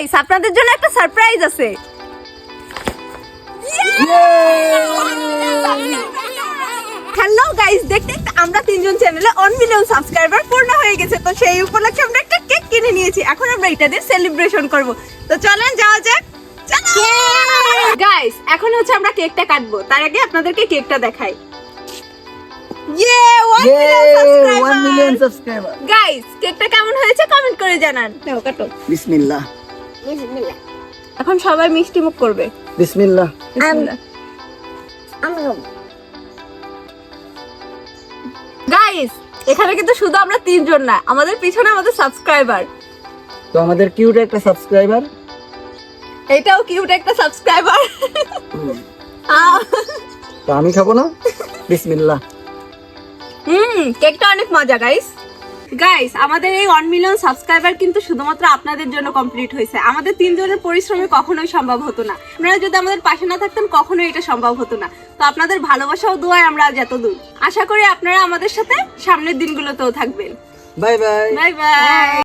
Guys আপনাদের জন্য একটা সারপ্রাইজ আছে। হ্যালো গাইস, দেখতে আমরা তিনজন চ্যানেলে 1 মিলিয়ন সাবস্ক্রাইবার পূর্ণ হয়ে গেছে। তো সেই উপলক্ষে আমরা একটা কেক কিনে নিয়েছি। এখন আমরা এটা দিয়ে সেলিব্রেশন করব। তো চলেন যাওয়া যাক। গাইস এখন হচ্ছে আমরা কেকটা কাটবো। তার আগে আপনাদেরকে কেকটা দেখাই। 1 মিলিয়ন সাবস্ক্রাইবার। গাইস কেকটা কেমন হয়েছে কমেন্ট করে জানান। নাও কাটো। বিসমিল্লাহ। বিসমিল্লাহ। এখন সবাই মিষ্টি মুখ করবে। বিসমিল্লাহ। গাইস এখানে কিন্তু শুধু আমরা তিনজন না, আমাদের পিছনে আমাদের সাবস্ক্রাইবার। তো আমাদের কিউট একটা সাবস্ক্রাইবার, এটাও কিউট একটা সাবস্ক্রাইবার। তো আমি খাবো না। বিসমিল্লাহ। কেকটা অনেক মজা গাইস। গাইস আমাদের এই 1 মিলিয়ন সাবস্ক্রাইবার কিন্তু শুধুমাত্র আপনাদের জন্য কমপ্লিট হয়েছে। আমাদের তিনজনের পরিশ্রমে কখনোই সম্ভব হতো না। আপনারা যদি আমাদের পাশে না থাকতেন কখনোই এটা সম্ভব হতো না। তো আপনাদের ভালোবাসা ও দোয়ায় আমরা আজ এত দূর। আশা করি আপনারা আমাদের সাথে সামনের দিনগুলোতেও থাকবেন। Bye bye. Bye bye.